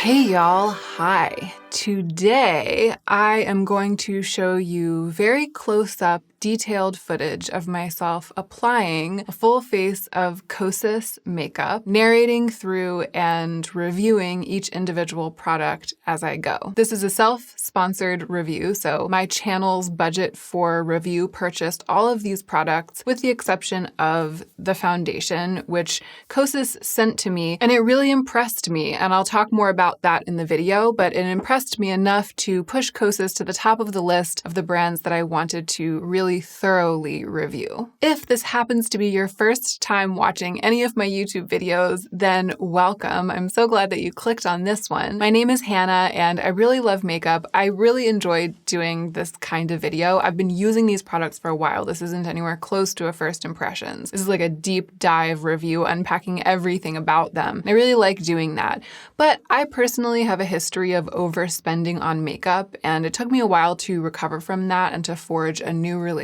Hey y'all, hi. Today I am going to show you very close-up, detailed footage of myself applying a full face of Kosas makeup, narrating through and reviewing each individual product as I go. This is a self-sponsored review, so my channel's budget for review purchased all of these products with the exception of the foundation, which Kosas sent to me, and it really impressed me, and I'll talk more about that in the video, but it impressed me enough to push Kosas to the top of the list of the brands that I wanted to really thoroughly review. If this happens to be your first time watching any of my YouTube videos, then welcome. I'm so glad that you clicked on this one. My name is Hannah and I really love makeup. I really enjoyed doing this kind of video. I've been using these products for a while. This isn't anywhere close to a first impressions. This is like a deep dive review, unpacking everything about them. I really like doing that. But I personally have a history of overspending on makeup, and it took me a while to recover from that and to forge a new relationship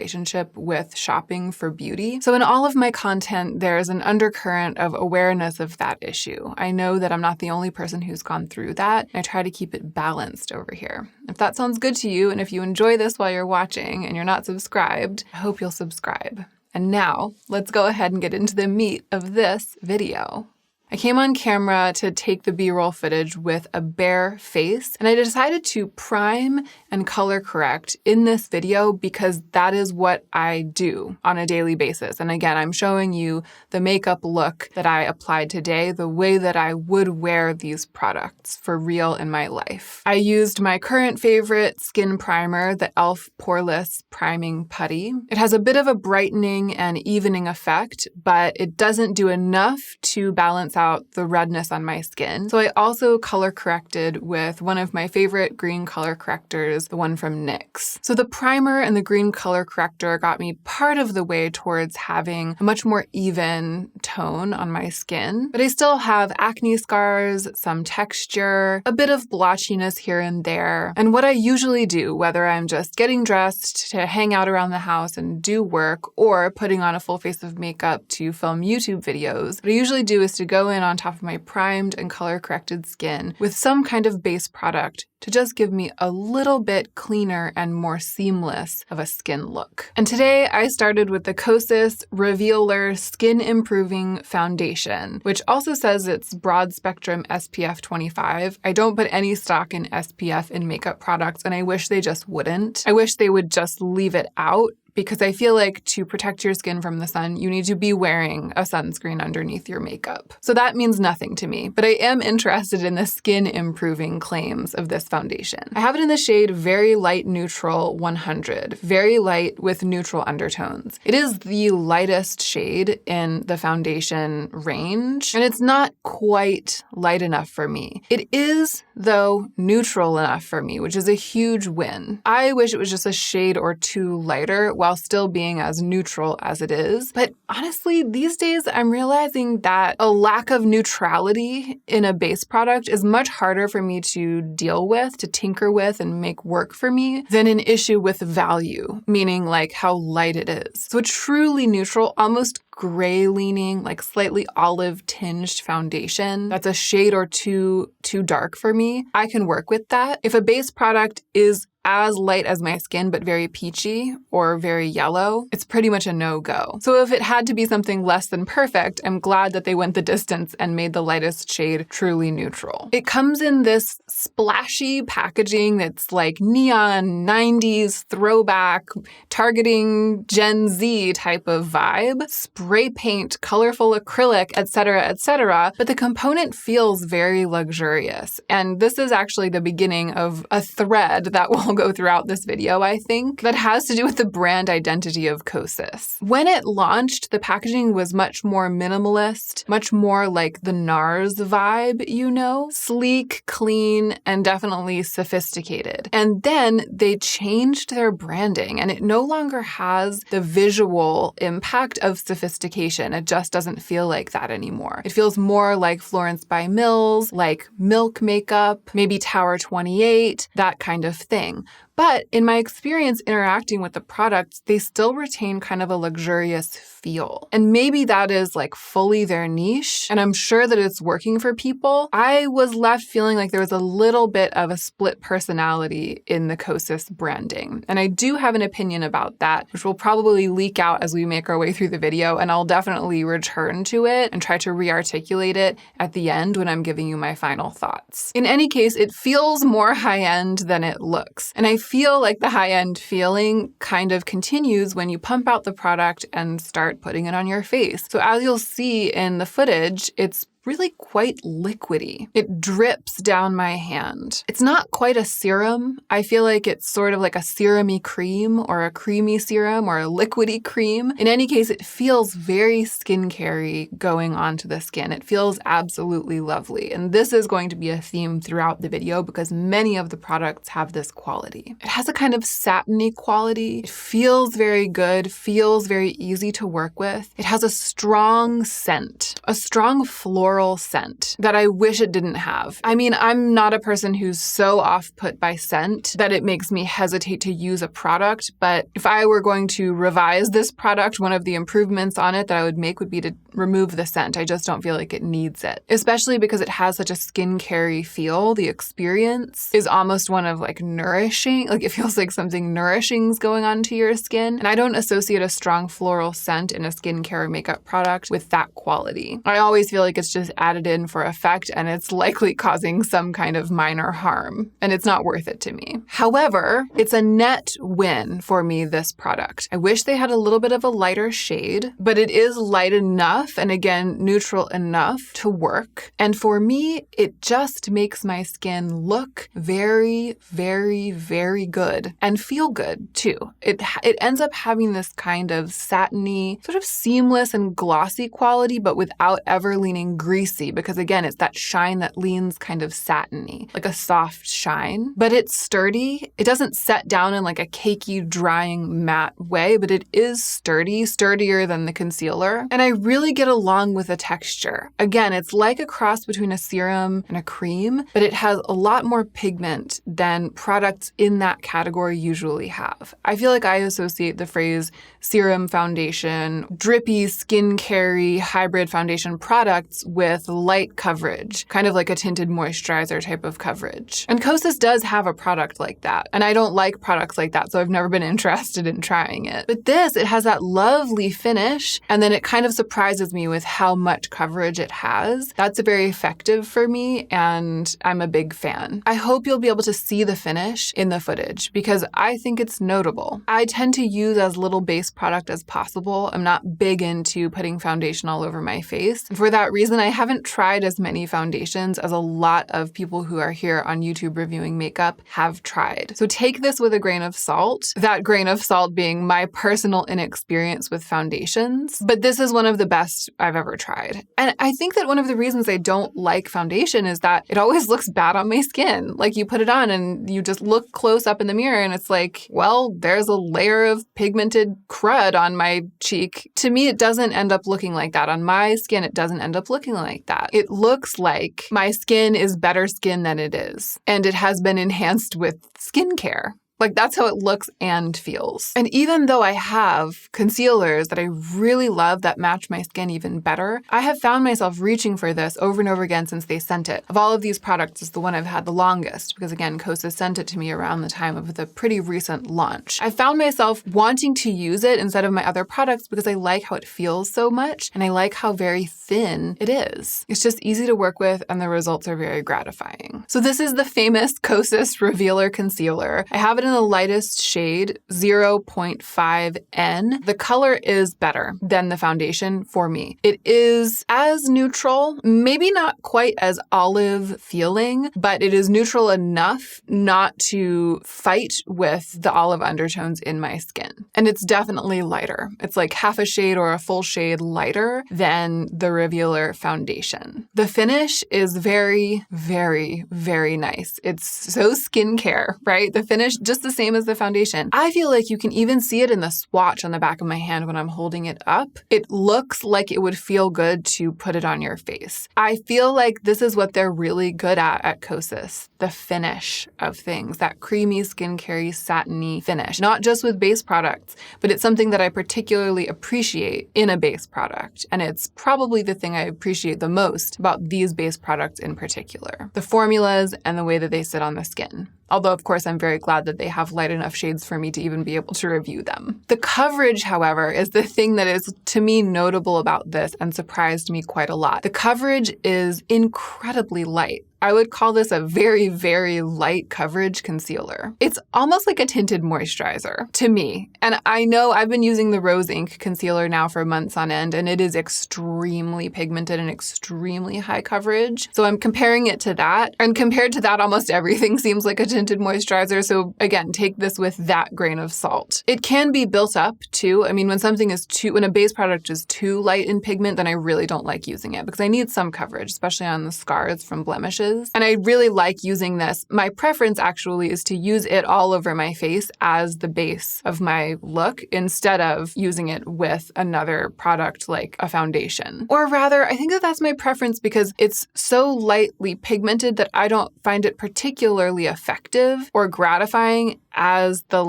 with shopping for beauty. So in all of my content, there's an undercurrent of awareness of that issue. I know that I'm not the only person who's gone through that, and I try to keep it balanced over here. If that sounds good to you, and if you enjoy this while you're watching and you're not subscribed, I hope you'll subscribe. And now, let's go ahead and get into the meat of this video. I came on camera to take the B-roll footage with a bare face, and I decided to prime and color correct in this video because that is what I do on a daily basis. And again, I'm showing you the makeup look that I applied today, the way that I would wear these products for real in my life. I used my current favorite skin primer, the e.l.f. Poreless Priming Putty. It has a bit of a brightening and evening effect, but it doesn't do enough to balance out the redness on my skin. So I also color corrected with one of my favorite green color correctors, the one from NYX. So the primer and the green color corrector got me part of the way towards having a much more even tone on my skin, but I still have acne scars, some texture, a bit of blotchiness here and there. And what I usually do, whether I'm just getting dressed to hang out around the house and do work or putting on a full face of makeup to film YouTube videos, what I usually do is to go in on top of my primed and color-corrected skin with some kind of base product to just give me a little bit cleaner and more seamless of a skin look. And today I started with the Kosas Revealer Skin Improving Foundation, which also says it's broad spectrum SPF 25. I don't put any stock in SPF in makeup products, and I wish they just wouldn't. I wish they would just leave it out, because I feel like to protect your skin from the sun, you need to be wearing a sunscreen underneath your makeup. So that means nothing to me, but I am interested in the skin improving claims of this foundation. I have it in the shade Very Light Neutral 100, very light with neutral undertones. It is the lightest shade in the foundation range, and it's not quite light enough for me. It is, though, neutral enough for me, which is a huge win. I wish it was just a shade or two lighter while still being as neutral as it is. But honestly, these days I'm realizing that a lack of neutrality in a base product is much harder for me to deal with, to tinker with, and make work for me than an issue with value, meaning like how light it is. So a truly neutral, almost gray leaning, like slightly olive tinged foundation that's a shade or two too dark for me, I can work with that. If a base product is as light as my skin but very peachy or very yellow, it's pretty much a no-go. So if it had to be something less than perfect, I'm glad that they went the distance and made the lightest shade truly neutral. It comes in this splashy packaging that's like neon 90s throwback, targeting Gen Z type of vibe, spray paint, colorful acrylic, etc., etc. But the component feels very luxurious. And this is actually the beginning of a thread that will go throughout this video, I think, that has to do with the brand identity of Kosas. When it launched, the packaging was much more minimalist, much more like the NARS vibe, you know? Sleek, clean, and definitely sophisticated. And then they changed their branding, and it no longer has the visual impact of sophistication. It just doesn't feel like that anymore. It feels more like Florence by Mills, like Milk makeup, maybe Tower 28, that kind of thing. But in my experience interacting with the products, they still retain kind of a luxurious feel. And maybe that is like fully their niche, and I'm sure that it's working for people. I was left feeling like there was a little bit of a split personality in the Kosas branding. And I do have an opinion about that, which will probably leak out as we make our way through the video, and I'll definitely return to it and try to re-articulate it at the end when I'm giving you my final thoughts. In any case, it feels more high-end than it looks. And I feel like the high-end feeling kind of continues when you pump out the product and start putting it on your face. So as you'll see in the footage, it's really quite liquidy. It drips down my hand. It's not quite a serum. I feel like it's sort of like a serum-y cream or a creamy serum or a liquidy cream. In any case, it feels very skincare-y going onto the skin. It feels absolutely lovely. And this is going to be a theme throughout the video because many of the products have this quality. It has a kind of satiny quality. It feels very good, feels very easy to work with. It has a strong scent, a strong floral scent that I wish it didn't have. I mean, I'm not a person who's so off-put by scent that it makes me hesitate to use a product, but if I were going to revise this product, one of the improvements on it that I would make would be to remove the scent. I just don't feel like it needs it, especially because it has such a skincare-y feel. The experience is almost one of like nourishing, like it feels like something nourishing is going on to your skin, and I don't associate a strong floral scent in a skincare or makeup product with that quality. I always feel like it's just added in for effect and it's likely causing some kind of minor harm, and it's not worth it to me. However, it's a net win for me, this product. I wish they had a little bit of a lighter shade, but it is light enough and again, neutral enough to work. And for me, it just makes my skin look very, very, very good and feel good too. It ends up having this kind of satiny, sort of seamless and glossy quality, but without ever leaning greasy, because again, it's that shine that leans kind of satiny, like a soft shine, but it's sturdy. It doesn't set down in like a cakey, drying matte way, but it is sturdy, sturdier than the concealer. And I really get along with the texture. Again, it's like a cross between a serum and a cream, but it has a lot more pigment than products in that category usually have. I feel like I associate the phrase serum foundation, drippy, skincare-y, hybrid foundation products with light coverage, kind of like a tinted moisturizer type of coverage. And Kosas does have a product like that, and I don't like products like that, so I've never been interested in trying it. But this, it has that lovely finish, and then it kind of surprises me with how much coverage it has. That's very effective for me, and I'm a big fan. I hope you'll be able to see the finish in the footage because I think it's notable. I tend to use as little base product as possible. I'm not big into putting foundation all over my face. For that reason, I haven't tried as many foundations as a lot of people who are here on YouTube reviewing makeup have tried. So take this with a grain of salt, that grain of salt being my personal inexperience with foundations. But this is one of the best I've ever tried. And I think that one of the reasons I don't like foundation is that it always looks bad on my skin. Like you put it on and you just look close up in the mirror and it's like, well, there's a layer of pigmented crud on my cheek. To me, it doesn't end up looking like that. On my skin, it doesn't end up looking like that. It looks like my skin is better skin than it is. And it has been enhanced with skincare. Like that's how it looks and feels. And even though I have concealers that I really love that match my skin even better, I have found myself reaching for this over and over again since they sent it. Of all of these products, it's the one I've had the longest because again, Kosas sent it to me around the time of the pretty recent launch. I found myself wanting to use it instead of my other products because I like how it feels so much and I like how very thin it is. It's just easy to work with and the results are very gratifying. So this is the famous Kosas Revealer Concealer. I have it in the lightest shade, 0.5N. The color is better than the foundation for me. It is as neutral, maybe not quite as olive feeling, but it is neutral enough not to fight with the olive undertones in my skin. And it's definitely lighter. It's like half a shade or a full shade lighter than the Revealer foundation. The finish is very, very, very nice. It's so skincare, right? The finish, just just the same as the foundation. I feel like you can even see it in the swatch on the back of my hand when I'm holding it up. It looks like it would feel good to put it on your face. I feel like this is what they're really good at Kosas, the finish of things, that creamy, skincare-y, satiny finish. Not just with base products, but it's something that I particularly appreciate in a base product. And it's probably the thing I appreciate the most about these base products in particular. The formulas and the way that they sit on the skin. Although, of course, I'm very glad that they have light enough shades for me to even be able to review them. The coverage, however, is the thing that is, to me, notable about this and surprised me quite a lot. The coverage is incredibly light. I would call this a very, very light coverage concealer. It's almost like a tinted moisturizer to me. And I know I've been using the Rose Ink concealer now for months on end, and it is extremely pigmented and extremely high coverage. So I'm comparing it to that. And compared to that, almost everything seems like a tinted moisturizer. So again, take this with that grain of salt. It can be built up too. I mean, when a base product is too light in pigment, then I really don't like using it because I need some coverage, especially on the scars from blemishes. And I really like using this. My preference actually is to use it all over my face as the base of my look instead of using it with another product like a foundation. Or rather, I think that that's my preference because it's so lightly pigmented that I don't find it particularly effective or gratifying as the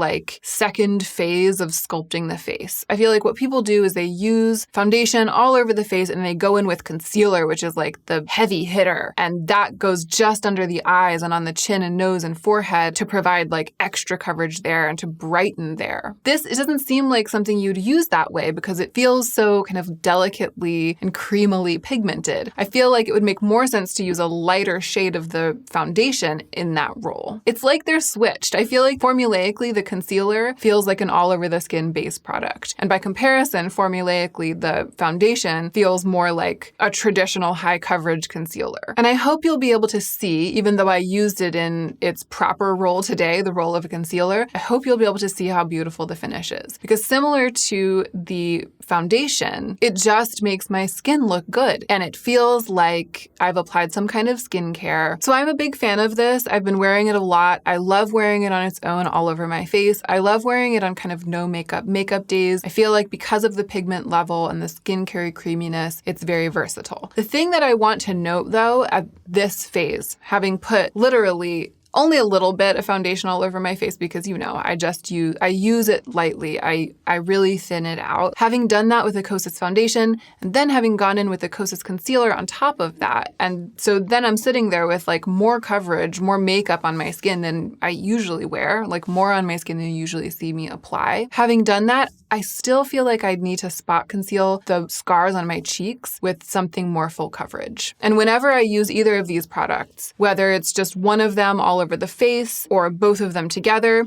second phase of sculpting the face. I feel like what people do is they use foundation all over the face and they go in with concealer, which is like the heavy hitter. And that goes just under the eyes and on the chin and nose and forehead to provide extra coverage there and to brighten there. It doesn't seem like something you'd use that way because it feels so kind of delicately and creamily pigmented. I feel like it would make more sense to use a lighter shade of the foundation in that role. It's like they're switched. I feel like formulaically, the concealer feels like an all-over-the-skin base product. And by comparison, formulaically, the foundation feels more like a traditional high-coverage concealer. And I hope you'll be able to see, even though I used it in its proper role today, the role of a concealer, I hope you'll be able to see how beautiful the finish is. Because similar to the foundation, it just makes my skin look good. And it feels like I've applied some kind of skincare. So I'm a big fan of this. I've been wearing it a lot. I love wearing it on its own all over my face. I love wearing it on kind of no makeup days. I feel like because of the pigment level and the skincare creaminess, it's very versatile. The thing that I want to note though, at this phase, having put literally only a little bit of foundation all over my face because, I use it lightly. I really thin it out. Having done that with the Kosas foundation and then having gone in with the Kosas concealer on top of that. And so then I'm sitting there with more coverage, more makeup on my skin than I usually wear, more on my skin than you usually see me apply. Having done that, I still feel like I'd need to spot conceal the scars on my cheeks with something more full coverage. And whenever I use either of these products, whether it's just one of them all over the face or both of them together,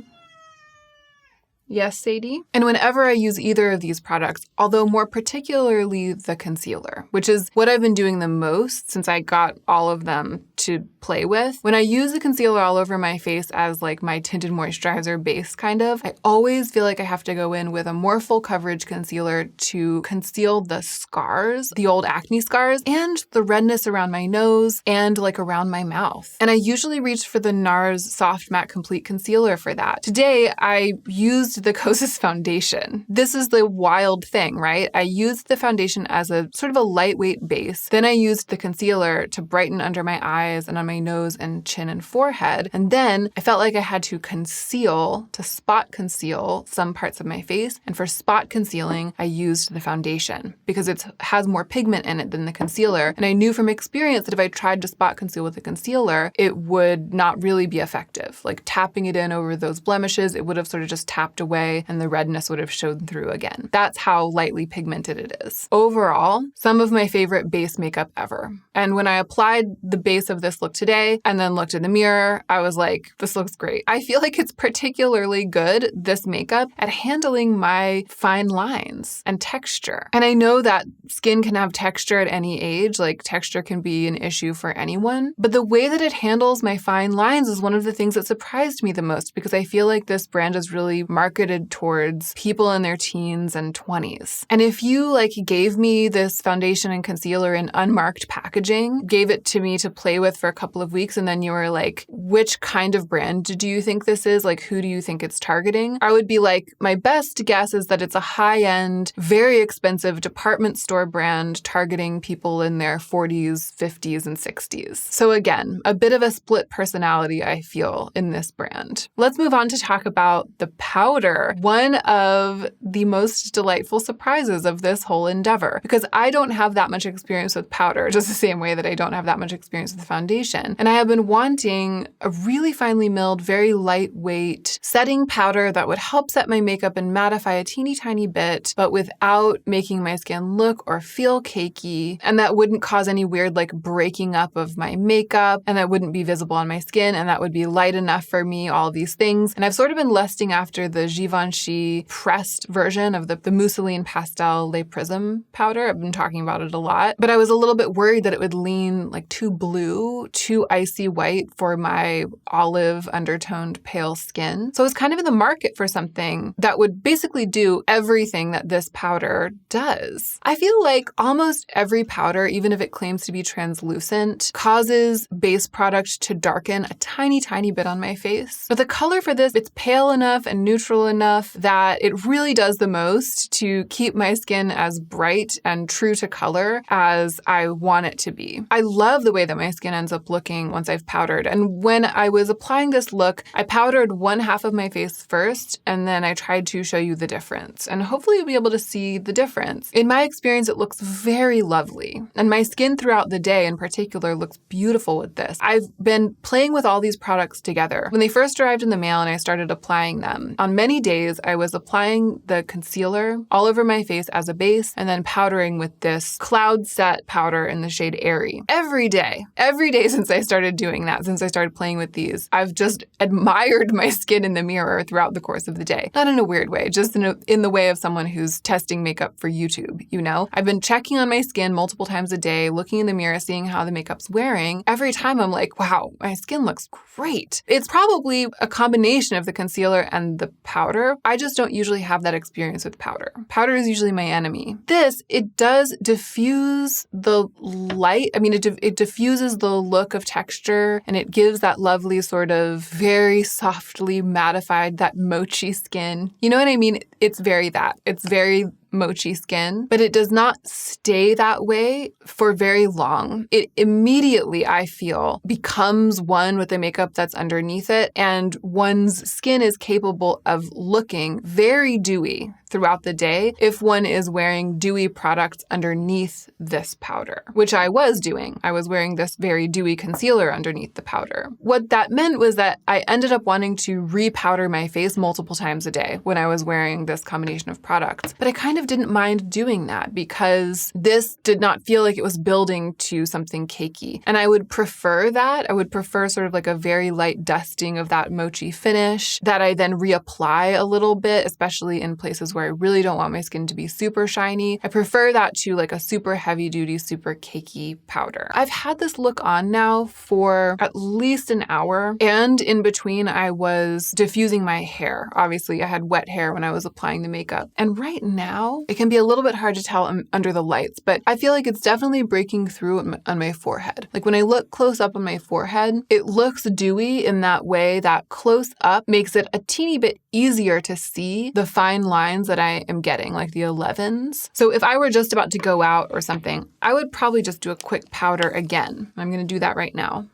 yes, Sadie? And whenever I use either of these products, although more particularly the concealer, which is what I've been doing the most since I got all of them to play with. When I use the concealer all over my face as my tinted moisturizer base I always feel like I have to go in with a more full coverage concealer to conceal the scars, the old acne scars, and the redness around my nose and around my mouth. And I usually reach for the NARS Soft Matte Complete Concealer for that. Today, I used the Kosas foundation. This is the wild thing, right? I used the foundation as a sort of a lightweight base. Then I used the concealer to brighten under my eyes and on my nose and chin and forehead. And then I felt like I had to spot conceal some parts of my face. And for spot concealing, I used the foundation because it has more pigment in it than the concealer. And I knew from experience that if I tried to spot conceal with the concealer, it would not really be effective. Tapping it in over those blemishes, it would have sort of just tapped away and the redness would have shown through again. That's how lightly pigmented it is. Overall, some of my favorite base makeup ever. And when I applied the base of this look today and then looked in the mirror, I was like, this looks great. I feel like it's particularly good, this makeup, at handling my fine lines and texture. And I know that skin can have texture at any age, texture can be an issue for anyone, but the way that it handles my fine lines is one of the things that surprised me the most because I feel like this brand is really marketed marketed towards people in their teens and 20s. And if you gave me this foundation and concealer in unmarked packaging, gave it to me to play with for a couple of weeks, and then you were like, which kind of brand do you think this is? Who do you think it's targeting? I would be like, my best guess is that it's a high-end, very expensive department store brand targeting people in their 40s, 50s, and 60s. So again, a bit of a split personality, I feel, in this brand. Let's move on to talk about the powder. One of the most delightful surprises of this whole endeavor, because I don't have that much experience with powder, just the same way that I don't have that much experience with foundation. And I have been wanting a really finely milled, very lightweight setting powder that would help set my makeup and mattify a teeny tiny bit, but without making my skin look or feel cakey, and that wouldn't cause any weird breaking up of my makeup, and that wouldn't be visible on my skin, and that would be light enough for me, all of these things. And I've sort of been lusting after the Givenchy pressed version of the Mousseline Pastel Le Prism powder. I've been talking about it a lot, but I was a little bit worried that it would lean too blue, too icy white for my olive undertoned pale skin. So I was kind of in the market for something that would basically do everything that this powder does. I feel like almost every powder, even if it claims to be translucent, causes base product to darken a tiny, tiny bit on my face. But the color for this, it's pale enough and neutral enough that it really does the most to keep my skin as bright and true to color as I want it to be. I love the way that my skin ends up looking once I've powdered. And when I was applying this look, I powdered one half of my face first, and then I tried to show you the difference. And hopefully you'll be able to see the difference. In my experience, it looks very lovely. And my skin throughout the day in particular looks beautiful with this. I've been playing with all these products together. When they first arrived in the mail and I started applying them, on many days I was applying the concealer all over my face as a base and then powdering with this Cloud Set powder in the shade Airy. Every day since I started doing that, since I started playing with these, I've just admired my skin in the mirror throughout the course of the day. Not in a weird way, just in the way of someone who's testing makeup for YouTube, I've been checking on my skin multiple times a day, looking in the mirror, seeing how the makeup's wearing. Every time I'm like, wow, my skin looks great. It's probably a combination of the concealer and the powder. I just don't usually have that experience with powder. Powder is usually my enemy. It does diffuse the light. It diffuses the look of texture, and it gives that lovely sort of very softly mattified, that mochi skin. You know what I mean? It's very mochi skin, but it does not stay that way for very long. It immediately, I feel, becomes one with the makeup that's underneath it, and one's skin is capable of looking very dewy throughout the day if one is wearing dewy products underneath this powder, which I was doing. I was wearing this very dewy concealer underneath the powder. What that meant was that I ended up wanting to repowder my face multiple times a day when I was wearing this combination of products. But I kind of didn't mind doing that because this did not feel like it was building to something cakey. And I would prefer that. I would prefer sort of a very light dusting of that mochi finish that I then reapply a little bit, especially in places where I really don't want my skin to be super shiny. I prefer that to a super heavy duty, super cakey powder. I've had this look on now for at least an hour, and in between I was diffusing my hair. Obviously I had wet hair when I was applying the makeup. And right now it can be a little bit hard to tell under the lights, but I feel like it's definitely breaking through on my forehead. When I look close up on my forehead, it looks dewy in that way that close up makes it a teeny bit easier to see the fine lines that I am getting, like the 11s. So if I were just about to go out or something, I would probably just do a quick powder again. I'm going to do that right now.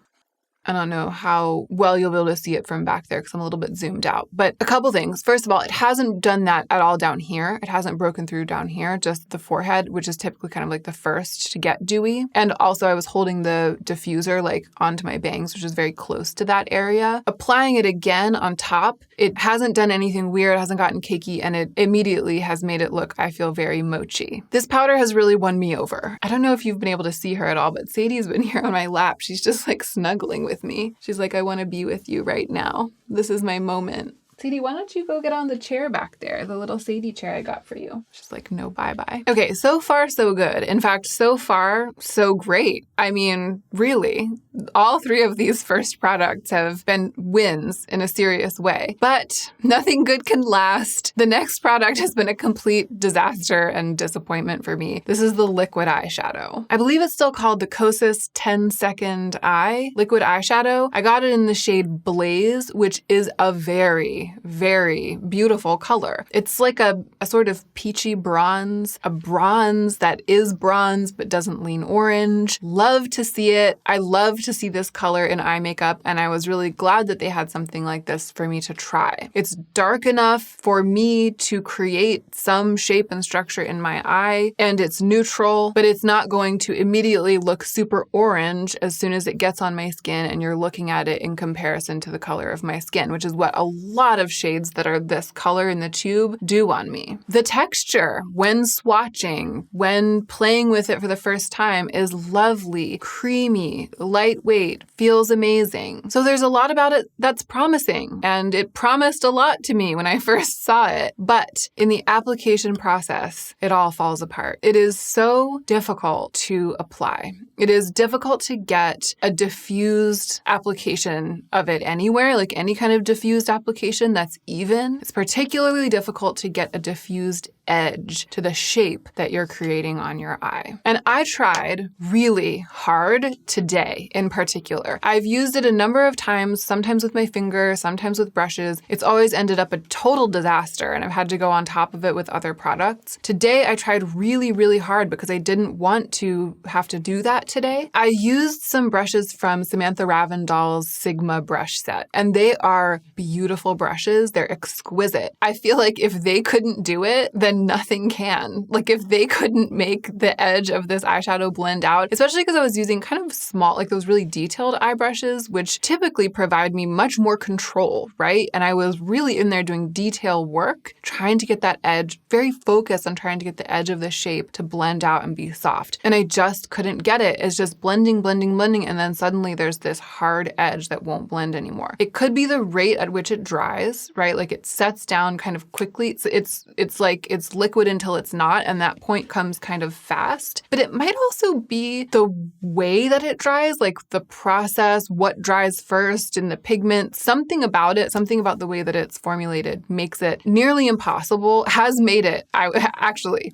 I don't know how well you'll be able to see it from back there because I'm a little bit zoomed out. But a couple things. First of all, it hasn't done that at all down here. It hasn't broken through down here, just the forehead, which is typically kind of the first to get dewy. And also I was holding the diffuser onto my bangs, which is very close to that area. Applying it again on top, it hasn't done anything weird, it hasn't gotten cakey, and it immediately has made it look, I feel, very mochi. This powder has really won me over. I don't know if you've been able to see her at all, but Sadie's been here on my lap. She's just snuggling with me. She's like, I want to be with you right now. This is my moment. Sadie, why don't you go get on the chair back there, the little Sadie chair I got for you? She's like, no, bye-bye. Okay, so far so good. In fact, so far so great. I mean, really, all three of these first products have been wins in a serious way, but nothing good can last. The next product has been a complete disaster and disappointment for me. This is the liquid eyeshadow. I believe it's still called the Kosas 10-Second Eye liquid eyeshadow. I got it in the shade Blaze, which is a very, very beautiful color. It's like a sort of peachy bronze, a bronze that is bronze but doesn't lean orange. Love to see it. I love to see this color in eye makeup, and I was really glad that they had something like this for me to try. It's dark enough for me to create some shape and structure in my eye, and it's neutral, but it's not going to immediately look super orange as soon as it gets on my skin and you're looking at it in comparison to the color of my skin, which is what a lot of shades that are this color in the tube do on me. The texture, when swatching, when playing with it for the first time, is lovely, creamy, lightweight, feels amazing. So there's a lot about it that's promising, and it promised a lot to me when I first saw it. But in the application process, it all falls apart. It is so difficult to apply. It is difficult to get a diffused application of it anywhere, like any kind of diffused application that's even. It's particularly difficult to get a diffused edge to the shape that you're creating on your eye. And I tried really hard today in particular. I've used it a number of times, sometimes with my finger, sometimes with brushes. It's always ended up a total disaster, and I've had to go on top of it with other products. Today, I tried really, really hard because I didn't want to have to do that today. I used some brushes from Samantha Ravndal's Sigma brush set, and they are beautiful brushes. They're exquisite. I feel like if they couldn't do it, then nothing can. Like if they couldn't make the edge of this eyeshadow blend out, especially because I was using kind of small, like those really detailed eye brushes, which typically provide me much more control, right? And I was really in there doing detail work, trying to get that edge, very focused on trying to get the edge of the shape to blend out and be soft. And I just couldn't get it. It's just blending, blending, blending, and then suddenly there's this hard edge that won't blend anymore. It could be the rate at which it dries, right? Like it sets down kind of quickly. It's like it's liquid until it's not, and that point comes kind of fast. But it might also be the way that it dries, like the process, what dries first in the pigment, something about it, something about the way that it's formulated makes it nearly impossible,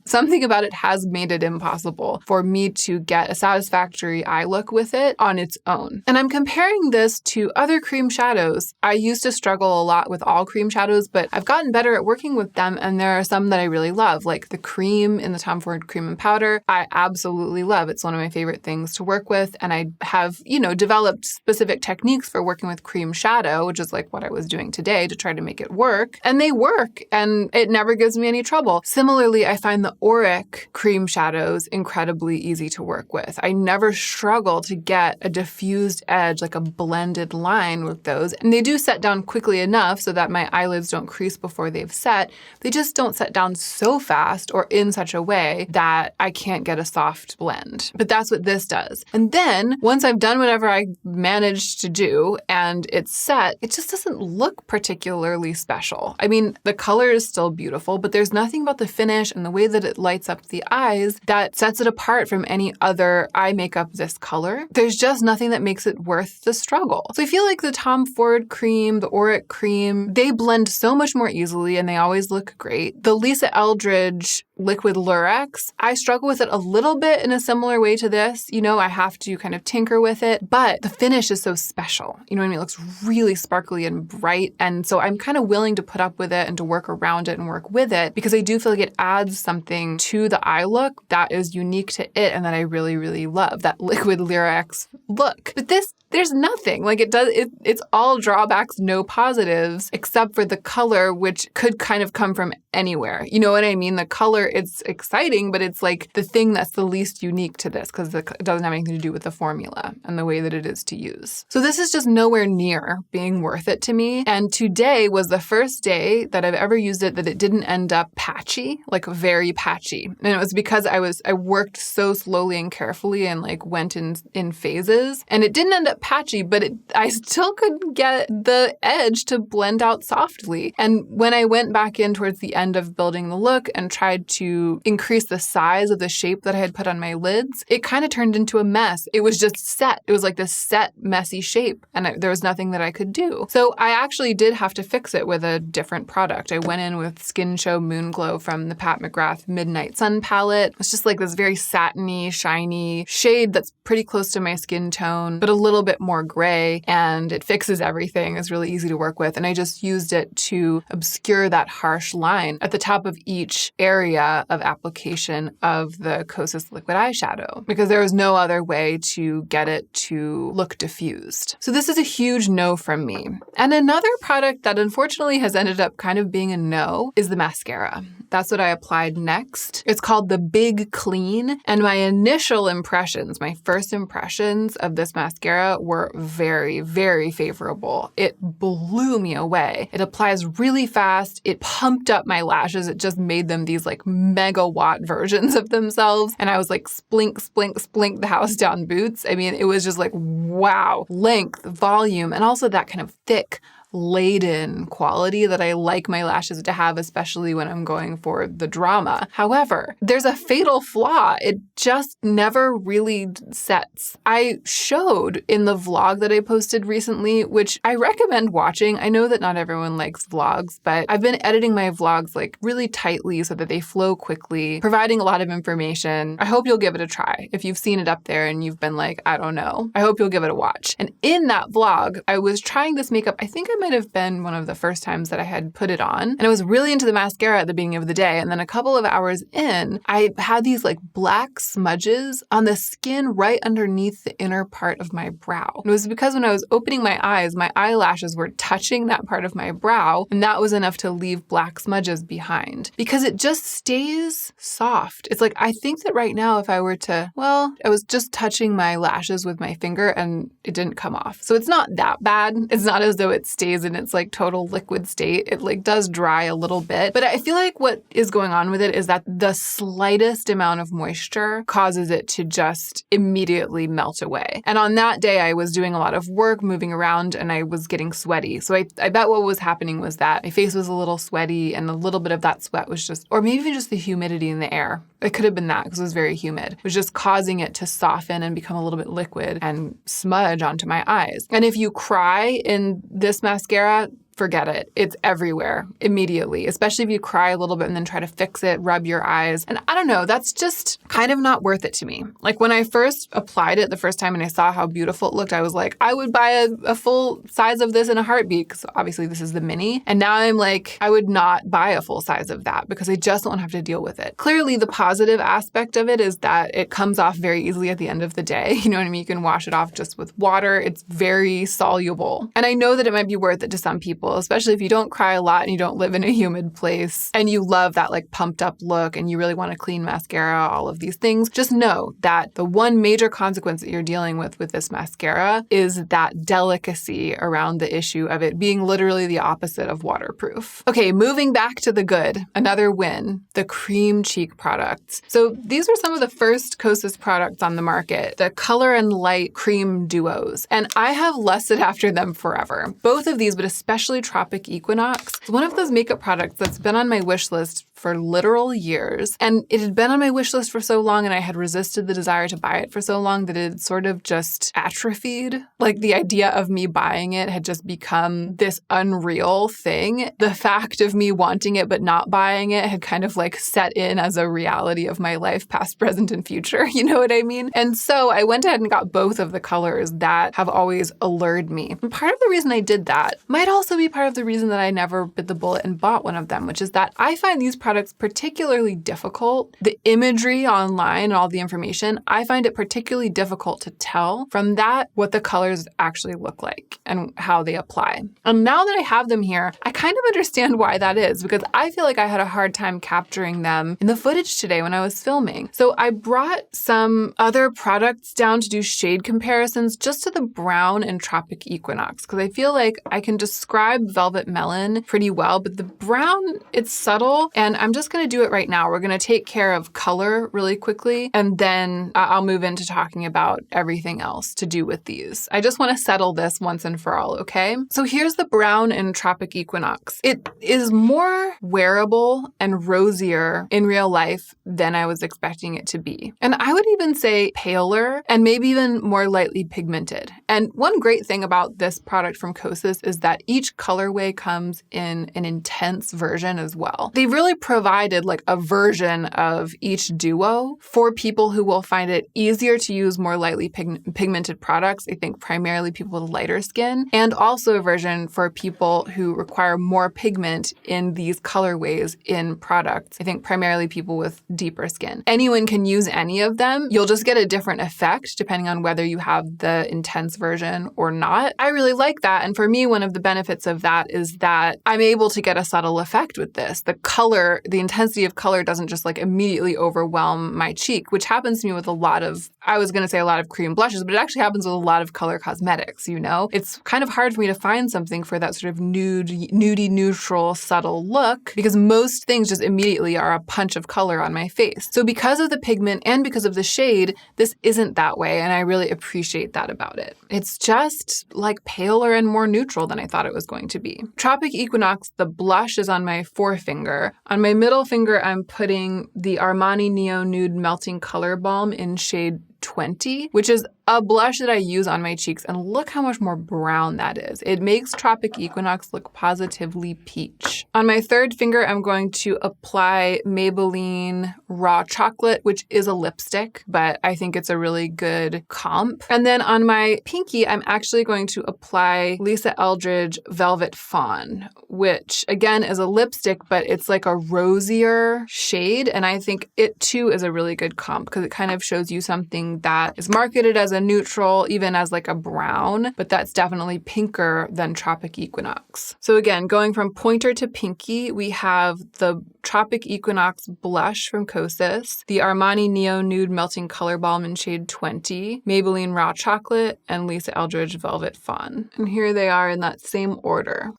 something about it has made it impossible for me to get a satisfactory eye look with it on its own. And I'm comparing this to other cream shadows. I used to struggle a lot with all cream shadows, but I've gotten better at working with them, and there are some that I really love, like the cream in the Tom Ford Cream and Powder. I absolutely love. It's one of my favorite things to work with, and I have, developed specific techniques for working with cream shadow, which is like what I was doing today to try to make it work, and they work, and it never gives me any trouble. Similarly, I find the Auric cream shadows incredibly easy to work with. I never struggle to get a diffused edge, like a blended line with those, and they do set down quickly enough so that my eyelids don't crease before they've set. They just don't set down so fast or in such a way that I can't get a soft blend. But that's what this does. And then once I've done whatever I managed to do and it's set, it just doesn't look particularly special. I mean, the color is still beautiful, but there's nothing about the finish and the way that it lights up the eyes that sets it apart from any other eye makeup this color. There's just nothing that makes it worth the struggle. So I feel like the Tom Ford cream, the Auric cream, they blend so much more easily and they always look great. The Lisa Eldridge Liquid Lurex, I struggle with it a little bit in a similar way to this. I have to kind of tinker with it, but the finish is so special. You know what I mean? It looks really sparkly and bright. And so I'm kind of willing to put up with it and to work around it and work with it because I do feel like it adds something to the eye look that is unique to it and that I really, really love, that Liquid Lurex look. But there's nothing. Like it's all drawbacks, no positives, except for the color, which could kind of come from anywhere. You know what I mean? The color, it's exciting, but it's like the thing that's the least unique to this because it doesn't have anything to do with the formula and the way that it is to use. So this is just nowhere near being worth it to me. And today was the first day that I've ever used it that it didn't end up patchy, like very patchy. And it was because I worked so slowly and carefully and like went in phases. And it didn't end up patchy, but I still couldn't get the edge to blend blend out softly. And when I went back in towards the end of building the look and tried to increase the size of the shape that I had put on my lids, it kind of turned into a mess. It was just set. It was like this set, messy shape, and there was nothing that I could do. So I actually did have to fix it with a different product. I went in with Skin Show Moon Glow from the Pat McGrath Midnight Sun palette. It's just like this very satiny, shiny shade that's pretty close to my skin tone, but a little bit more gray, and it fixes everything. It's really easy to work with, and I just used it to obscure that harsh line at the top of each area of application of the Kosas liquid eyeshadow, because there was no other way to get it to look diffused. So this is a huge no from me. And another product that unfortunately has ended up kind of being a no is the mascara. That's what I applied next. It's called the Big Clean, and my initial impressions, my first impressions of this mascara were very, very favorable. It blew me away. It applies really fast. It pumped up my lashes. It just made them these like megawatt versions of themselves. And I was like, splink, splink, splink the house down boots. I mean, it was just like, wow, length, volume, and also that kind of thick, laden quality that I like my lashes to have, especially when I'm going for the drama. However, there's a fatal flaw. It just never really sets. I showed in the vlog that I posted recently, which I recommend watching. I know that not everyone likes vlogs, but I've been editing my vlogs like really tightly so that they flow quickly, providing a lot of information. I hope you'll give it a try. If you've seen it up there and you've been like, I don't know, I hope you'll give it a watch. And in that vlog, I was trying this makeup. I think I might have been one of the first times that I had put it on. And I was really into the mascara at the beginning of the day. And then a couple of hours in, I had these like black smudges on the skin right underneath the inner part of my brow. And it was because when I was opening my eyes, my eyelashes were touching that part of my brow. And that was enough to leave black smudges behind because it just stays soft. It's like, I think that right now, if I were to, well, I was just touching my lashes with my finger and it didn't come off. So it's not that bad. It's not as though it stays in its like total liquid state. It like does dry a little bit, but I feel like what is going on with it is that the slightest amount of moisture causes it to just immediately melt away. And on that day, I was doing a lot of work, moving around, and I was getting sweaty. So I bet what was happening was that my face was a little sweaty and a little bit of that sweat was just, or maybe even just the humidity in the air. It could have been that because it was very humid. It was just causing it to soften and become a little bit liquid and smudge onto my eyes. And if you cry in this mascara, forget it. It's everywhere immediately, especially if you cry a little bit and then try to fix it, rub your eyes. And I don't know, that's just kind of not worth it to me. Like when I first applied it the first time and I saw how beautiful it looked, I was like, I would buy a full size of this in a heartbeat because obviously this is the mini. And now I'm like, I would not buy a full size of that because I just don't have to deal with it. Clearly, the positive aspect of it is that it comes off very easily at the end of the day. You know what I mean? You can wash it off just with water. It's very soluble. And I know that it might be worth it to some people, especially if you don't cry a lot and you don't live in a humid place and you love that like pumped up look and you really want a clean mascara, all of these things. Just know that the one major consequence that you're dealing with this mascara is that delicacy around the issue of it being literally the opposite of waterproof. Okay, moving back to the good, another win, the cream cheek products. So these were some of the first Kosas products on the market, the Color and Light Cream Duos. And I have lusted after them forever. Both of these, but especially Tropic Equinox, is one of those makeup products that's been on my wish list for literal years. And it had been on my wish list for so long and I had resisted the desire to buy it for so long that it sort of just atrophied. Like the idea of me buying it had just become this unreal thing. The fact of me wanting it but not buying it had kind of like set in as a reality of my life, past, present, and future. You know what I mean? And so I went ahead and got both of the colors that have always allured me. And part of the reason I did that might also be part of the reason that I never bit the bullet and bought one of them, which is that I find these products particularly difficult. The imagery online and all the information, I find it particularly difficult to tell from that what the colors actually look like and how they apply. And now that I have them here, I kind of understand why that is, because I feel like I had a hard time capturing them in the footage today when I was filming. So I brought some other products down to do shade comparisons just to the brown and Tropic Equinox, because I feel like I can describe Velvet Melon pretty well, but the brown, it's subtle, and I'm just going to do it right now. We're going to take care of color really quickly, and then I'll move into talking about everything else to do with these. I just want to settle this once and for all, okay? So here's the brown in Tropic Equinox. It is more wearable and rosier in real life than I was expecting it to be. And I would even say paler and maybe even more lightly pigmented. And one great thing about this product from Kosas is that each colorway comes in an intense version as well. They've really provided like a version of each duo for people who will find it easier to use more lightly pigmented products. I think primarily people with lighter skin, and also a version for people who require more pigment in these colorways in products. I think primarily people with deeper skin. Anyone can use any of them. You'll just get a different effect depending on whether you have the intense version or not. I really like that. And for me, one of the benefits of that is that I'm able to get a subtle effect with this. The color, the intensity of color doesn't just like immediately overwhelm my cheek, which happens to me with a lot of, I was going to say a lot of cream blushes, but it actually happens with a lot of color cosmetics, you know? It's kind of hard for me to find something for that sort of nudie neutral subtle look because most things just immediately are a punch of color on my face. So because of the pigment and because of the shade, this isn't that way, and I really appreciate that about it. It's just like paler and more neutral than I thought it was going to be. Tropic Equinox, the blush is on my forefinger. On my middle finger, I'm putting the Armani Neo Nude Melting Color Balm in shade 20, which is a blush that I use on my cheeks, and look how much more brown that is. It makes Tropic Equinox look positively peach. On my third finger, I'm going to apply Maybelline Raw Chocolate, which is a lipstick, but I think it's a really good comp. And then on my pinky, I'm actually going to apply Lisa Eldridge Velvet Fawn, which again is a lipstick, but it's like a rosier shade, and I think it too is a really good comp because it kind of shows you something that is marketed as a neutral, even as like a brown, but that's definitely pinker than Tropic Equinox. So again, going from pointer to pinky, we have the Tropic Equinox blush from Kosas, the Armani Neo Nude Melting Color Balm in shade 20, Maybelline Raw Chocolate, and Lisa Eldridge Velvet Fawn. And here they are in that same order.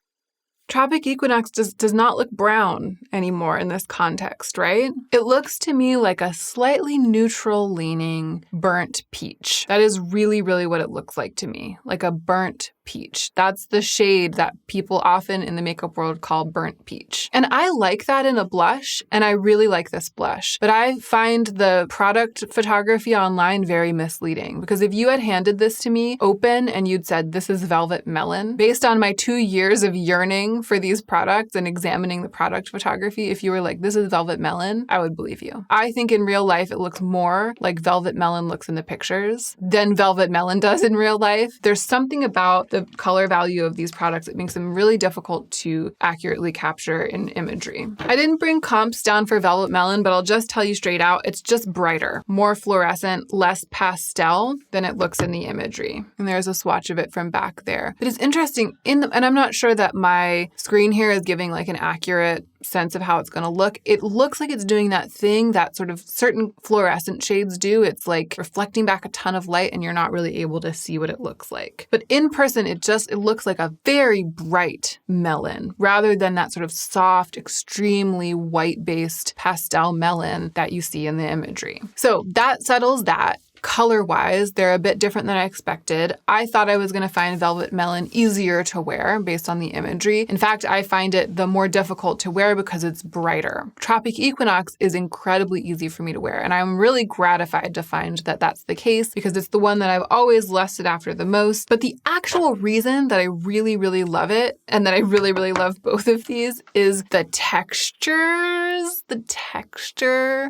Tropic Equinox does not look brown anymore in this context, right? It looks to me like a slightly neutral leaning burnt peach. That is really, really what it looks like to me, like a burnt peach. That's the shade that people often in the makeup world call burnt peach. And I like that in a blush, and I really like this blush. But I find the product photography online very misleading because if you had handed this to me open and you'd said, this is Velvet Melon, based on my 2 years of yearning for these products and examining the product photography, if you were like, this is Velvet Melon, I would believe you. I think in real life, it looks more like Velvet Melon looks in the pictures than Velvet Melon does in real life. There's something about the color value of these products that makes them really difficult to accurately capture in imagery. I didn't bring comps down for Velvet Melon, but I'll just tell you straight out, it's just brighter, more fluorescent, less pastel than it looks in the imagery. And there's a swatch of it from back there. But it's interesting, and I'm not sure that my screen here is giving like an accurate sense of how it's going to look. It looks like it's doing that thing that sort of certain fluorescent shades do. It's like reflecting back a ton of light and you're not really able to see what it looks like. But in person, it looks like a very bright melon rather than that sort of soft, extremely white-based pastel melon that you see in the imagery. So that settles that. Color-wise, they're a bit different than I expected. I thought I was going to find Velvet Melon easier to wear based on the imagery. In fact, I find it the more difficult to wear because it's brighter. Tropic Equinox is incredibly easy for me to wear, and I'm really gratified to find that that's the case because it's the one that I've always lusted after the most. But the actual reason that I really, really love it and that I really, really love both of these is the texture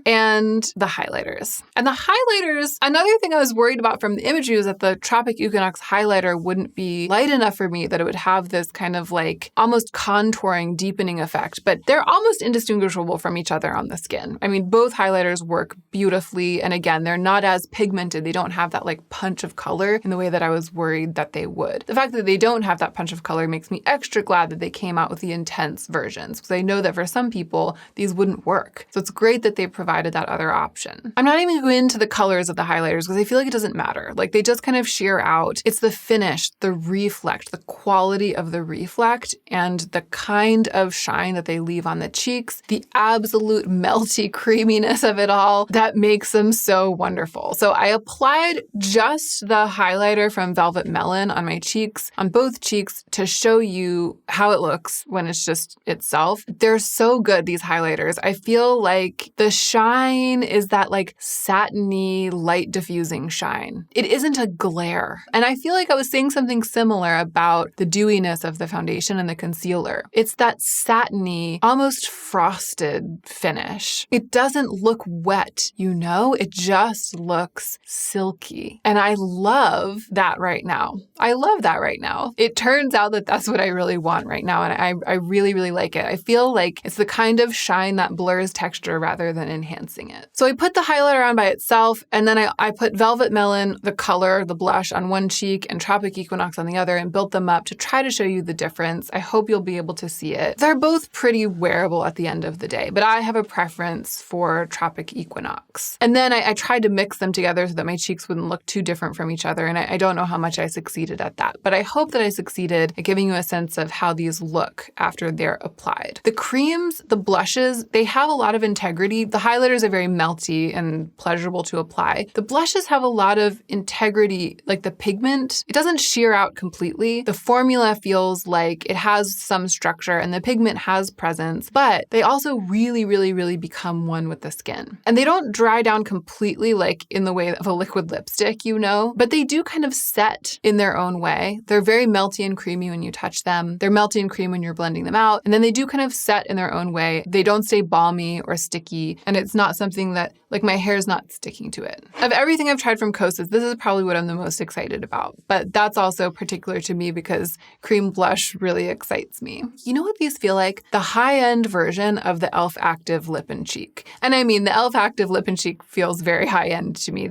and the highlighters. And the highlighters, another thing I was worried about from the imagery was that the Tropic Equinox highlighter wouldn't be light enough for me, that it would have this kind of like almost contouring, deepening effect, but they're almost indistinguishable from each other on the skin. I mean, both highlighters work beautifully. And again, they're not as pigmented. They don't have that like punch of color in the way that I was worried that they would. The fact that they don't have that punch of color makes me extra glad that they came out with the intense versions because I know that for some people, these wouldn't work. So it's great that they provided that other option. I'm not even going into the colors of the highlighter highlighters because I feel like it doesn't matter. Like they just kind of sheer out. It's the finish, the reflect, the quality of the reflect, and the kind of shine that they leave on the cheeks, the absolute melty creaminess of it all that makes them so wonderful. So I applied just the highlighter from Velvet Melon on my cheeks, on both cheeks, to show you how it looks when it's just itself. They're so good, these highlighters. I feel like the shine is that like satiny, light diffusing shine. It isn't a glare. And I feel like I was saying something similar about the dewiness of the foundation and the concealer. It's that satiny, almost frosted finish. It doesn't look wet, you know? It just looks silky. And I love that right now. I love that right now. It turns out that that's what I really want right now. And I really, really like it. I feel like it's the kind of shine that blurs texture rather than enhancing it. So I put the highlighter on by itself, and then I put Velvet Melon, the color, the blush, on one cheek and Tropic Equinox on the other and built them up to try to show you the difference. I hope you'll be able to see it. They're both pretty wearable at the end of the day, but I have a preference for Tropic Equinox. And then I tried to mix them together so that my cheeks wouldn't look too different from each other, and I don't know how much I succeeded at that, but I hope that I succeeded at giving you a sense of how these look after they're applied. The creams, the blushes, they have a lot of integrity. The highlighters are very melty and pleasurable to apply. The blushes have a lot of integrity, like the pigment. It doesn't sheer out completely. The formula feels like it has some structure and the pigment has presence, but they also really, really, really become one with the skin. And they don't dry down completely like in the way of a liquid lipstick, you know, but they do kind of set in their own way. They're very melty and creamy when you touch them. They're melty and creamy when you're blending them out. And then they do kind of set in their own way. They don't stay balmy or sticky. And it's not something that, like, my hair is not sticking to it. Of everything I've tried from Kosas, this is probably what I'm the most excited about. But that's also particular to me because cream blush really excites me. You know what these feel like? The high-end version of the e.l.f. Active Lip and Cheek. And I mean, the e.l.f. Active Lip and Cheek feels very high-end to me.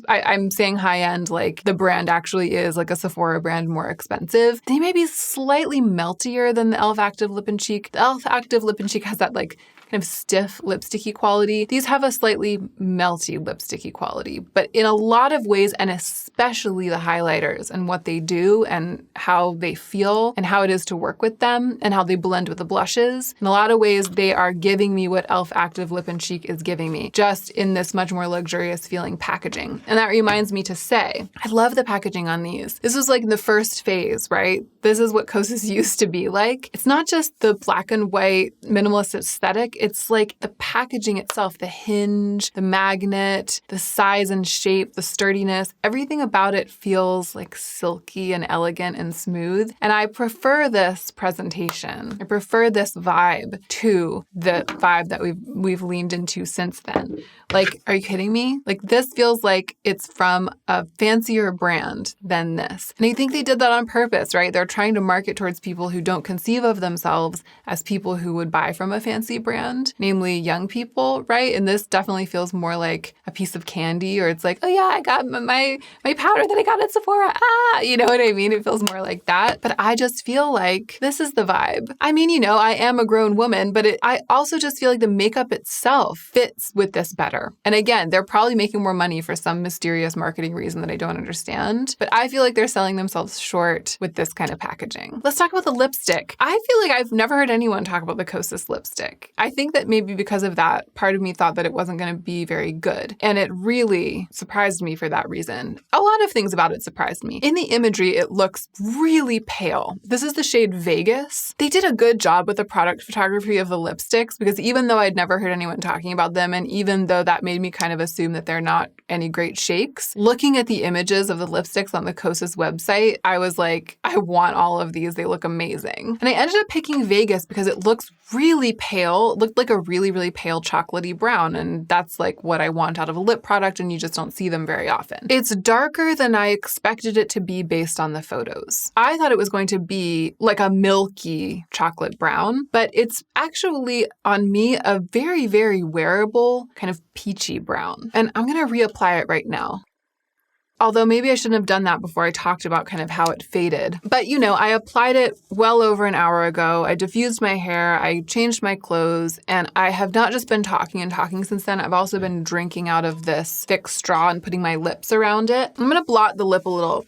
I'm saying high-end like the brand actually is like a Sephora brand more expensive. They may be slightly meltier than the e.l.f. Active Lip and Cheek. The e.l.f. Active Lip and Cheek has that like kind of stiff lipsticky quality. These have a slightly melty lipsticky quality, but in a lot of ways, and especially the highlighters and what they do and how they feel and how it is to work with them and how they blend with the blushes, in a lot of ways, they are giving me what e.l.f. Active Lip and Cheek is giving me, just in this much more luxurious feeling packaging. And that reminds me to say, I love the packaging on these. This was like the first phase, right? This is what Kosas used to be like. It's not just the black and white minimalist aesthetic. It's like the packaging itself, the hinge, the magnet, the size and shape, the sturdiness, everything about it feels like silky and elegant and smooth. And I prefer this presentation. I prefer this vibe to the vibe that we've leaned into since then. Like, are you kidding me? Like, this feels like it's from a fancier brand than this. And I think they did that on purpose, right? They're trying to market towards people who don't conceive of themselves as people who would buy from a fancy brand, namely young people, right? And this definitely feels more like a piece of candy, or it's like, oh yeah, I got my powder that I got at Sephora. You know what I mean? It feels more like that. But I just feel like this is the vibe. I mean, you know, I am a grown woman, but I also just feel like the makeup itself fits with this better. And again, they're probably making more money for some mysterious marketing reason that I don't understand, but I feel like they're selling themselves short with this kind of packaging. Let's talk about the lipstick. I feel like I've never heard anyone talk about the Kosas lipstick. I think that maybe because of that, part of me thought that it wasn't going to be very good. And it really surprised me for that reason. A lot of things about it surprised me. In the imagery, it looks really pale. This is the shade Vegas. They did a good job with the product photography of the lipsticks because even though I'd never heard anyone talking about them, and even though that made me kind of assume that they're not any great shakes, looking at the images of the lipsticks on the Kosas website, I was like, I want all of these. They look amazing. And I ended up picking Vegas because it looks really pale. It looked like a really, really pale chocolatey brown. And that's like what I want out of a lip product, and you just don't see them very often. It's darker than I expected it to be based on the photos. I thought it was going to be like a milky chocolate brown, but it's actually on me a very, very wearable kind of peachy brown. And I'm going to reapply it right now. although maybe I shouldn't have done that before I talked about kind of how it faded. But you know, I applied it well over an hour ago. I diffused my hair, I changed my clothes, and I have not just been talking and talking since then. I've also been drinking out of this thick straw and putting my lips around it. I'm going to blot the lip a little,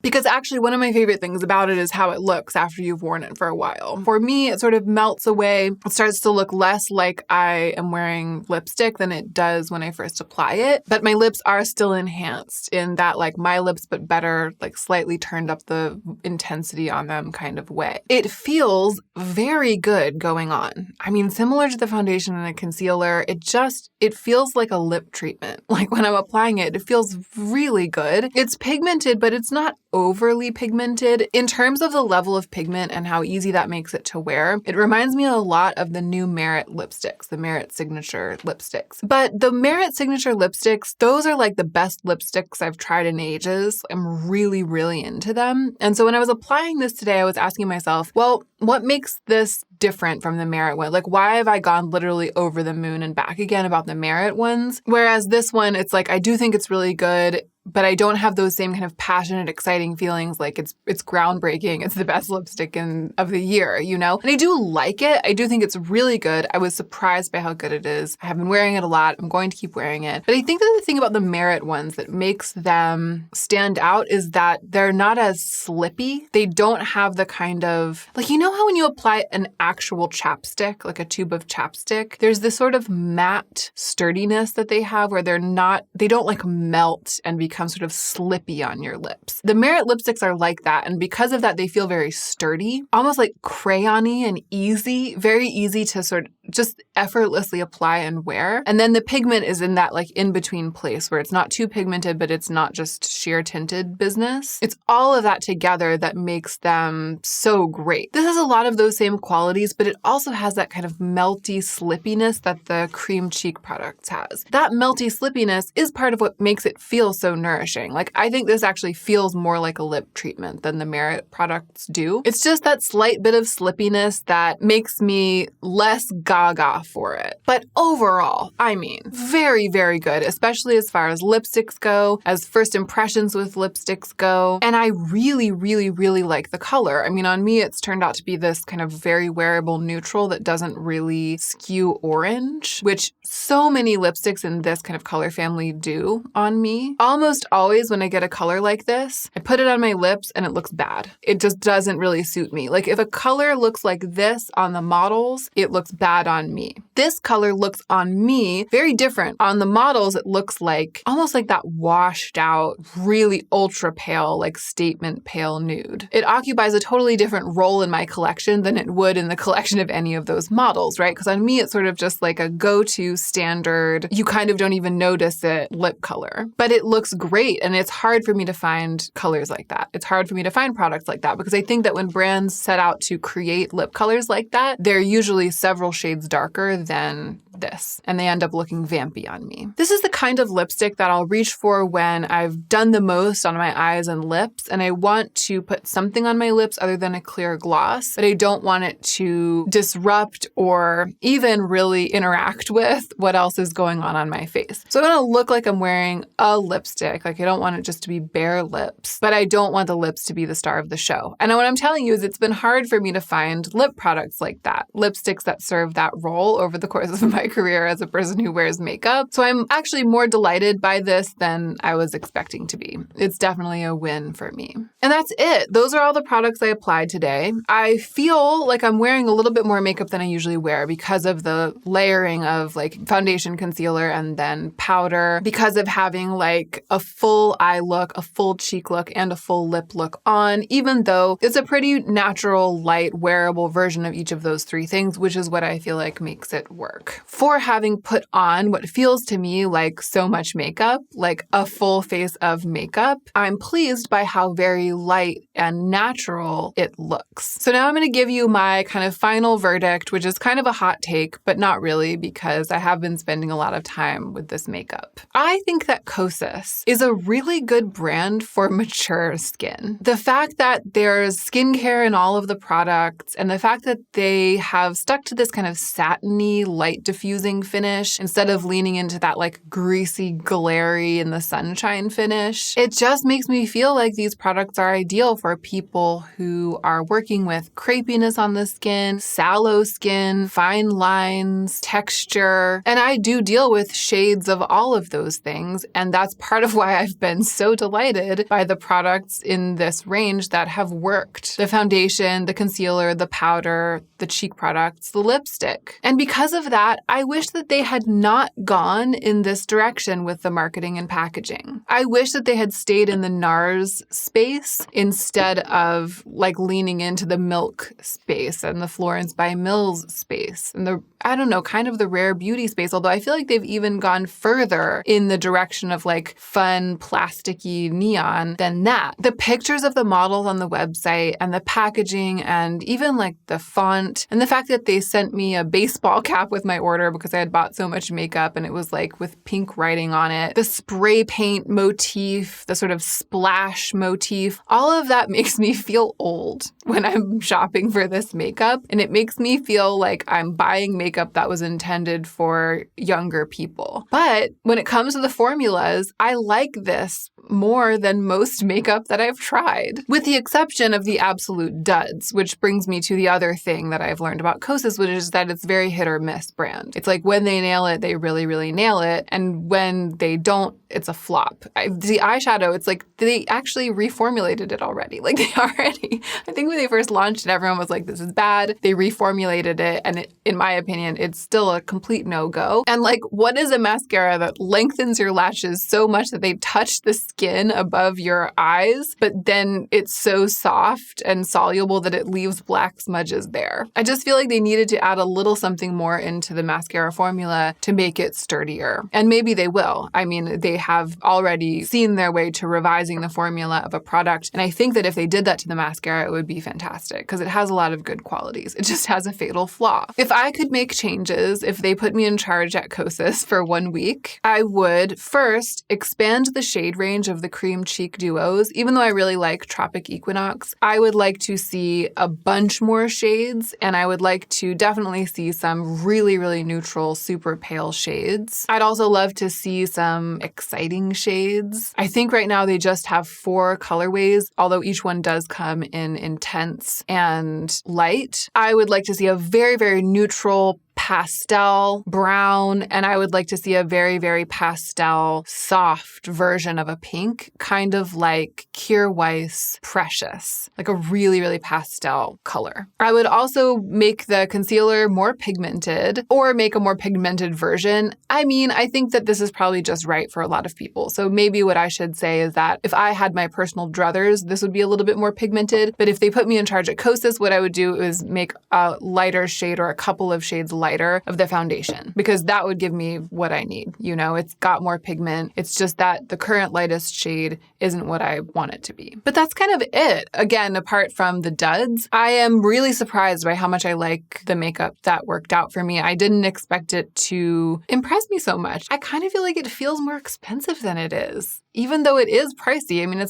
because actually one of my favorite things about it is how it looks after you've worn it for a while. For me, it sort of melts away. It starts to look less like I am wearing lipstick than it does when I first apply it. But my lips are still enhanced in that like my lips, but better, like slightly turned up the intensity on them kind of way. It feels very good going on. I mean, similar to the foundation and a concealer, it feels like a lip treatment. Like when I'm applying it, it feels really good. It's pigmented, but it's not overly pigmented. In terms of the level of pigment and how easy that makes it to wear, it reminds me a lot of the new Merit lipsticks, the Merit Signature lipsticks. But the Merit Signature lipsticks, those are like the best lipsticks I've tried in ages. I'm really, really into them. And so when I was applying this today, I was asking myself, well, what makes this different from the Merit one? Like, why have I gone literally over the moon and back again about the Merit ones? Whereas this one, it's like, I do think it's really good, but I don't have those same kind of passionate, exciting feelings like it's groundbreaking. It's the best lipstick of the year, you know? And I do like it. I do think it's really good. I was surprised by how good it is. I have been wearing it a lot. I'm going to keep wearing it. But I think that the thing about the Merit ones that makes them stand out is that they're not as slippy. They don't have the kind of, like, you know how when you apply an actual chapstick, like a tube of chapstick, there's this sort of matte sturdiness that they have where they don't like melt and become sort of slippy on your lips. The Merit lipsticks are like that, and because of that, they feel very sturdy, almost like crayon-y and easy, very easy to sort of just effortlessly apply and wear. And then the pigment is in that like in-between place where it's not too pigmented, but it's not just sheer tinted business. It's all of that together that makes them so great. This has a lot of those same qualities, but it also has that kind of melty slippiness that the Cream Cheek products has. That melty slippiness is part of what makes it feel so nourishing. Like, I think this actually feels more like a lip treatment than the Merit products do. It's just that slight bit of slippiness that makes me less gaga for it. But overall, I mean, very, very good, especially as far as lipsticks go, as first impressions with lipsticks go. And I really, really, really like the color. I mean, on me, it's turned out to be this kind of very wearable neutral that doesn't really skew orange, which so many lipsticks in this kind of color family do on me. Almost always when I get a color like this, I put it on my lips and it looks bad. It just doesn't really suit me. Like if a color looks like this on the models, it looks bad on me. This color looks on me very different. On the models, it looks like almost like that washed out, really ultra pale, like statement pale nude. It occupies a totally different role in my collection than it would in the collection of any of those models, right? Because on me, it's sort of just like a go-to standard, you kind of don't even notice it lip color. But it looks great, and it's hard for me to find colors like that. It's hard for me to find products like that because I think that when brands set out to create lip colors like that, they're usually several shades darker than this, and they end up looking vampy on me. This is the kind of lipstick that I'll reach for when I've done the most on my eyes and lips, and I want to put something on my lips other than a clear gloss, but I don't want it to disrupt or even really interact with what else is going on my face. So I want to look like I'm wearing a lipstick. Like I don't want it just to be bare lips, but I don't want the lips to be the star of the show. And what I'm telling you is it's been hard for me to find lip products like that, lipsticks that serve that role over the course of my career as a person who wears makeup. So I'm actually more delighted by this than I was expecting to be. It's definitely a win for me. And that's it. Those are all the products I applied today. I feel like I'm wearing a little bit more makeup than I usually wear because of the layering of like foundation, concealer, and then powder, because of having like a full eye look, a full cheek look, and a full lip look on, even though it's a pretty natural, light, wearable version of each of those three things, which is what I feel like makes it work. For having put on what feels to me like so much makeup, like a full face of makeup, I'm pleased by how very light and natural it looks. So now I'm going to give you my kind of final verdict, which is kind of a hot take, but not really because I have been spending a lot of time with this makeup. I think that Kosas is a really good brand for mature skin. The fact that there's skincare in all of the products and the fact that they have stuck to this kind of satiny, light diffuse diffusing finish instead of leaning into that like greasy, glary in the sunshine finish. It just makes me feel like these products are ideal for people who are working with crepiness on the skin, sallow skin, fine lines, texture. And I do deal with shades of all of those things. And that's part of why I've been so delighted by the products in this range that have worked. The foundation, the concealer, the powder, the cheek products, the lipstick. And because of that, I wish that they had not gone in this direction with the marketing and packaging. I wish that they had stayed in the NARS space instead of like leaning into the Milk space and the Florence by Mills space and the, I don't know, kind of the rare beauty space, although I feel like they've even gone further in the direction of like fun, plasticky neon than that. The pictures of the models on the website and the packaging and even like the font and the fact that they sent me a baseball cap with my order because I had bought so much makeup and it was like with pink writing on it, the spray paint motif, the sort of splash motif, all of that makes me feel old when I'm shopping for this makeup. And it makes me feel like I'm buying makeup that was intended for younger people. But when it comes to the formulas, I like this more than most makeup that I've tried, with the exception of the absolute duds, which brings me to the other thing that I've learned about Kosas, which is that it's very hit or miss brand. It's like when they nail it, they really, really nail it. And when they don't, it's a flop. The eyeshadow, it's like they actually reformulated it already. Like they already, I think when they first launched it, everyone was like, this is bad. They reformulated it. And it, in my opinion, it's still a complete no-go. And like, what is a mascara that lengthens your lashes so much that they touch the skin above your eyes, but then it's so soft and soluble that it leaves black smudges there? I just feel like they needed to add a little something more into the mascara formula to make it sturdier. And maybe they will. I mean, they have already seen their way to revising the formula of a product. And I think that if they did that to the mascara, it would be fantastic because it has a lot of good qualities. It just has a fatal flaw. If I could make changes, if they put me in charge at Kosas for 1 week, I would first expand the shade range of the cream cheek duos. Even though I really like Tropic Equinox, I would like to see a bunch more shades, and I would like to definitely see some really, really neutral, super pale shades. I'd also love to see some exciting shades. I think right now they just have 4 colorways, although each one does come in intense and light. I would like to see a very, very neutral pastel brown, and I would like to see a very, very pastel soft version of a pink, kind of like Kier Weiss Precious, like a really, really pastel color. I would also make the concealer more pigmented or make a more pigmented version. I mean, I think that this is probably just right for a lot of people. So maybe what I should say is that if I had my personal druthers, this would be a little bit more pigmented. But if they put me in charge at Kosas, what I would do is make a lighter shade or a couple of shades lighter of the foundation, because that would give me what I need. You know, it's got more pigment. It's just that the current lightest shade isn't what I want it to be. But that's kind of it. Again, apart from the duds, I am really surprised by how much I like the makeup that worked out for me. I didn't expect it to impress me so much. I kind of feel like it feels more expensive than it is, even though it is pricey. I mean,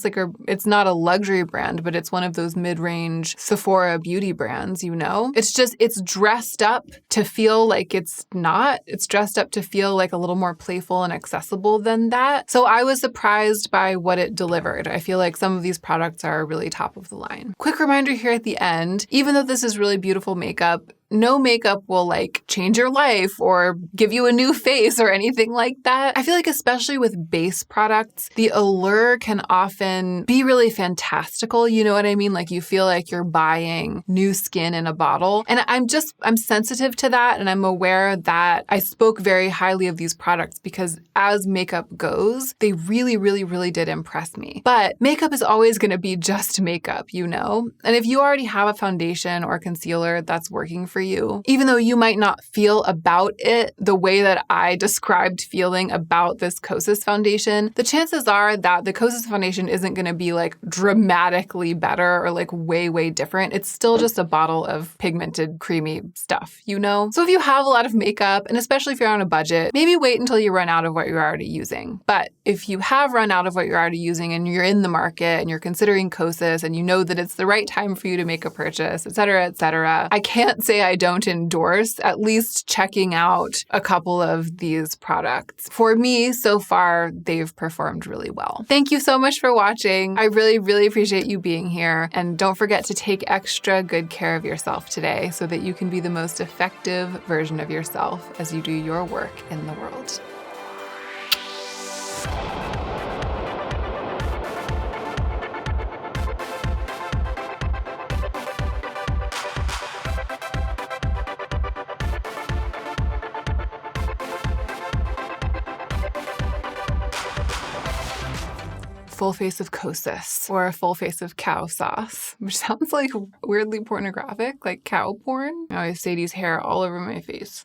it's not a luxury brand, but it's one of those mid-range Sephora beauty brands, you know? It's dressed up to feel like it's not. It's dressed up to feel like a little more playful and accessible than that. So I was surprised by what it delivered. I feel like some of these products are really top of the line. Quick reminder here at the end, even though this is really beautiful makeup, no makeup will like change your life or give you a new face or anything like that. I feel like especially with base products, the allure can often be really fantastical. You know what I mean? Like you feel like you're buying new skin in a bottle. And I'm sensitive to that. And I'm aware that I spoke very highly of these products because as makeup goes, they really, really, really did impress me. But makeup is always going to be just makeup, you know? And if you already have a foundation or concealer that's working for you, even though you might not feel about it the way that I described feeling about this Kosas foundation, the chances are that the Kosas foundation isn't going to be like dramatically better or like way, way different. It's still just a bottle of pigmented, creamy stuff, you know? So if you have a lot of makeup, and especially if you're on a budget, maybe wait until you run out of what you're already using. But if you have run out of what you're already using and you're in the market and you're considering Kosas and you know that it's the right time for you to make a purchase, et cetera, I can't say I don't endorse, at least checking out a couple of these products. For me, so far, they've performed really well. Thank you so much for watching. I really, really appreciate you being here. And don't forget to take extra good care of yourself today so that you can be the most effective version of yourself as you do your work in the world. Full face of Kosas, or a full face of cow sauce, which sounds like weirdly pornographic, like cow porn. I always Sadie's hair all over my face.